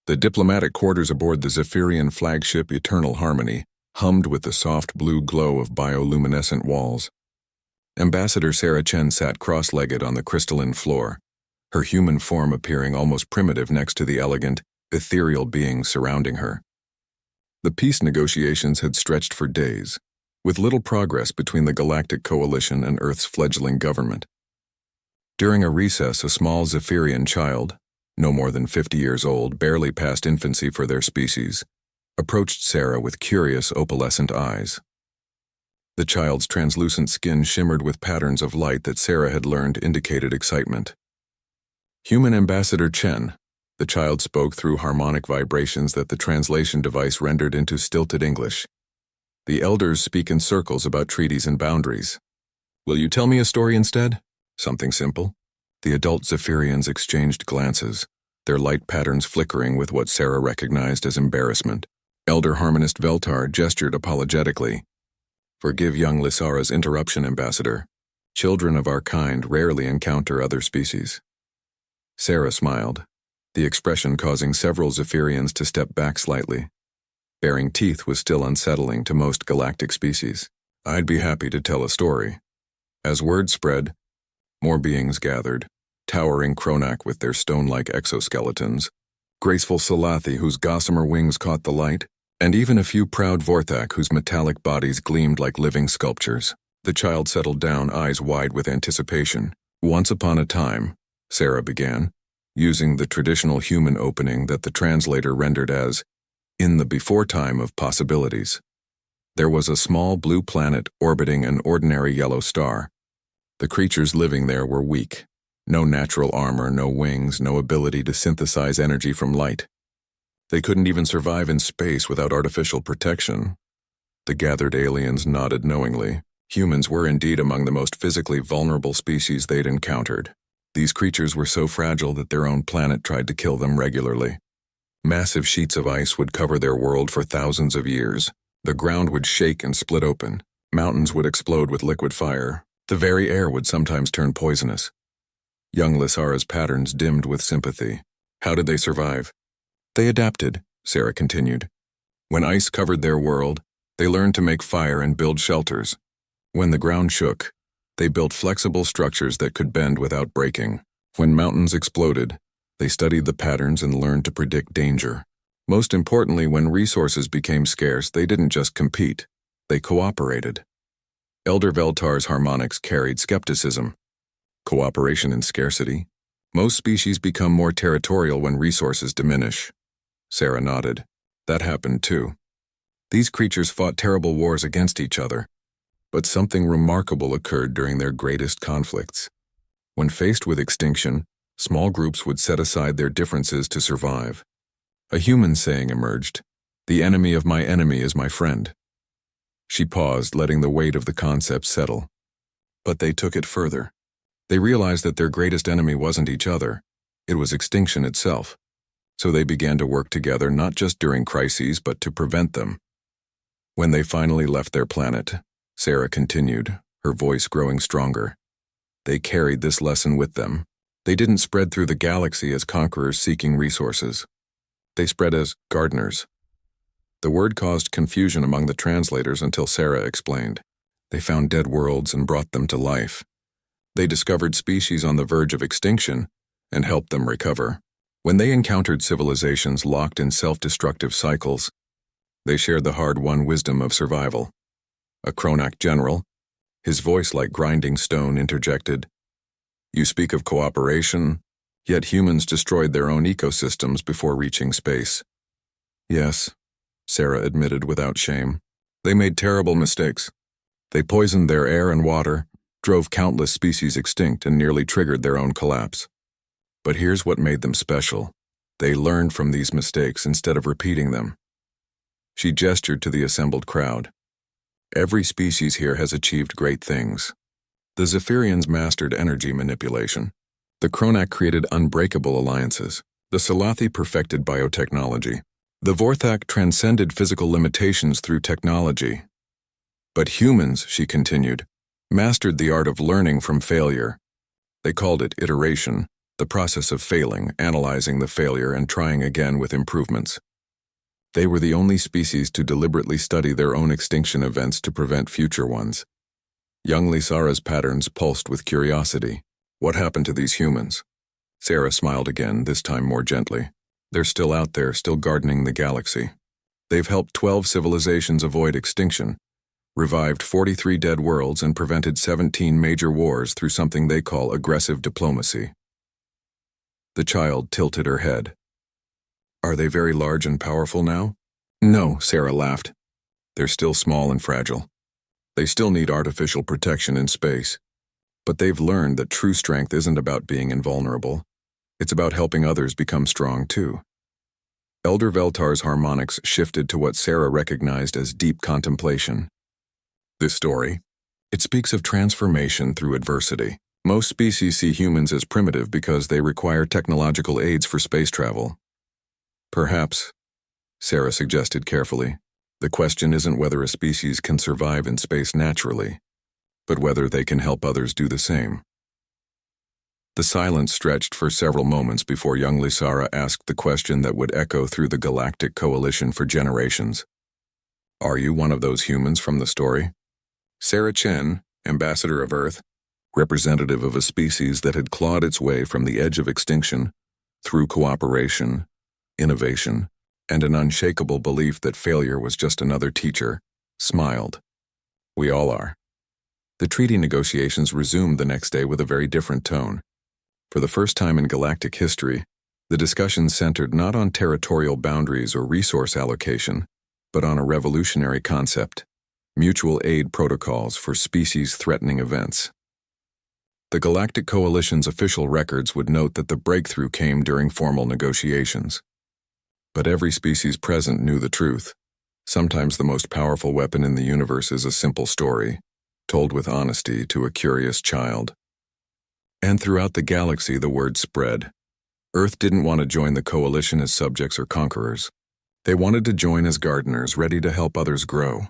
The diplomatic quarters aboard the Zephyrian flagship Eternal Harmony hummed with the soft blue glow of bioluminescent walls. Ambassador Sarah Chen sat cross-legged on the crystalline floor, her human form appearing almost primitive next to the elegant, ethereal beings surrounding her. The peace negotiations had stretched for days, with little progress between the Galactic Coalition and Earth's fledgling government. During a recess, a small Zephyrian child, no more than 50 years old, barely past infancy for their species, approached Sarah with curious opalescent eyes. The child's translucent skin shimmered with patterns of light that Sarah had learned indicated excitement. "Human Ambassador Chen," the child spoke through harmonic vibrations that the translation device rendered into stilted English. "The elders speak in circles about treaties and boundaries. Will you tell me a story instead? Something simple?" The adult Zephyrians exchanged glances, their light patterns flickering with what Sarah recognized as embarrassment. Elder Harmonist Veltar gestured apologetically. "Forgive young Lysara's interruption, Ambassador. Children of our kind rarely encounter other species." Sarah smiled, the expression causing several Zephyrians to step back slightly. Baring teeth was still unsettling to most galactic species. "I'd be happy to tell a story." As word spread, more beings gathered, towering Kronak with their stone-like exoskeletons, graceful Salathi whose gossamer wings caught the light, and even a few proud Vorthak whose metallic bodies gleamed like living sculptures. The child settled down, eyes wide with anticipation. "Once upon a time," Sarah began, using the traditional human opening that the translator rendered as, "in the before time of possibilities. There was a small blue planet orbiting an ordinary yellow star. The creatures living there were weak. No natural armor, no wings, no ability to synthesize energy from light. They couldn't even survive in space without artificial protection." The gathered aliens nodded knowingly. Humans were indeed among the most physically vulnerable species they'd encountered. These creatures were so fragile that their own planet tried to kill them regularly. Massive sheets of ice would cover their world for thousands of years. The ground would shake and split open. Mountains would explode with liquid fire. The very air would sometimes turn poisonous. Young Lysara's patterns dimmed with sympathy. How did they survive? "They adapted," Sarah continued. "When ice covered their world, they learned to make fire and build shelters. When the ground shook, they built flexible structures that could bend without breaking. When mountains exploded, they studied the patterns and learned to predict danger. Most importantly, when resources became scarce, they didn't just compete, they cooperated." Elder Veltar's harmonics carried skepticism. "Cooperation in scarcity? Most species become more territorial when resources diminish." Sarah nodded. "That happened too. These creatures fought terrible wars against each other. But something remarkable occurred during their greatest conflicts. When faced with extinction, small groups would set aside their differences to survive. A human saying emerged, 'The enemy of my enemy is my friend.'" She paused, letting the weight of the concept settle. But they took it further. They realized that their greatest enemy wasn't each other, it was extinction itself. So they began to work together not just during crises but to prevent them. When they finally left their planet, Sarah continued, her voice growing stronger, they carried this lesson with them. They didn't spread through the galaxy as conquerors seeking resources. They spread as gardeners. The word caused confusion among the translators until Sarah explained. They found dead worlds and brought them to life. They discovered species on the verge of extinction and helped them recover. When they encountered civilizations locked in self-destructive cycles, they shared the hard-won wisdom of survival. A Kronak general, his voice like grinding stone, interjected, "You speak of cooperation, yet humans destroyed their own ecosystems before reaching space." "Yes," Sarah admitted without shame. "They made terrible mistakes. They poisoned their air and water, drove countless species extinct, and nearly triggered their own collapse. But here's what made them special. They learned from these mistakes instead of repeating them." She gestured to the assembled crowd. "Every species here has achieved great things. The Zephyrians mastered energy manipulation. The Kronak created unbreakable alliances. The Salathi perfected biotechnology. The Vorthak transcended physical limitations through technology. But humans," she continued, "mastered the art of learning from failure. They called it iteration. The process of failing, analyzing the failure, and trying again with improvements. They were the only species to deliberately study their own extinction events to prevent future ones. Young Lysara's patterns pulsed with curiosity. What happened to these humans? Sarah smiled again, this time more gently. They're still out there, still gardening the galaxy. They've helped 12 civilizations avoid extinction, revived 43 dead worlds, and prevented 17 major wars through something they call aggressive diplomacy. The child tilted her head. Are they very large and powerful now? No, Sarah laughed. They're still small and fragile. They still need artificial protection in space. But they've learned that true strength isn't about being invulnerable. It's about helping others become strong too. Elder Veltar's harmonics shifted to what Sarah recognized as deep contemplation. This story, it speaks of transformation through adversity. Most species see humans as primitive because they require technological aids for space travel. Perhaps, Sarah suggested carefully, the question isn't whether a species can survive in space naturally, but whether they can help others do the same. The silence stretched for several moments before young Lysara asked the question that would echo through the Galactic Coalition for generations. Are you one of those humans from the story? Sarah Chen, ambassador of Earth, representative of a species that had clawed its way from the edge of extinction through cooperation, innovation, and an unshakable belief that failure was just another teacher, smiled. We all are. The treaty negotiations resumed the next day with a very different tone. For the first time in galactic history, the discussion centered not on territorial boundaries or resource allocation, but on a revolutionary concept: mutual aid protocols for species-threatening events. The Galactic Coalition's official records would note that the breakthrough came during formal negotiations. But every species present knew the truth. Sometimes the most powerful weapon in the universe is a simple story, told with honesty to a curious child. And throughout the galaxy, the word spread. Earth didn't want to join the coalition as subjects or conquerors. They wanted to join as gardeners ready to help others grow.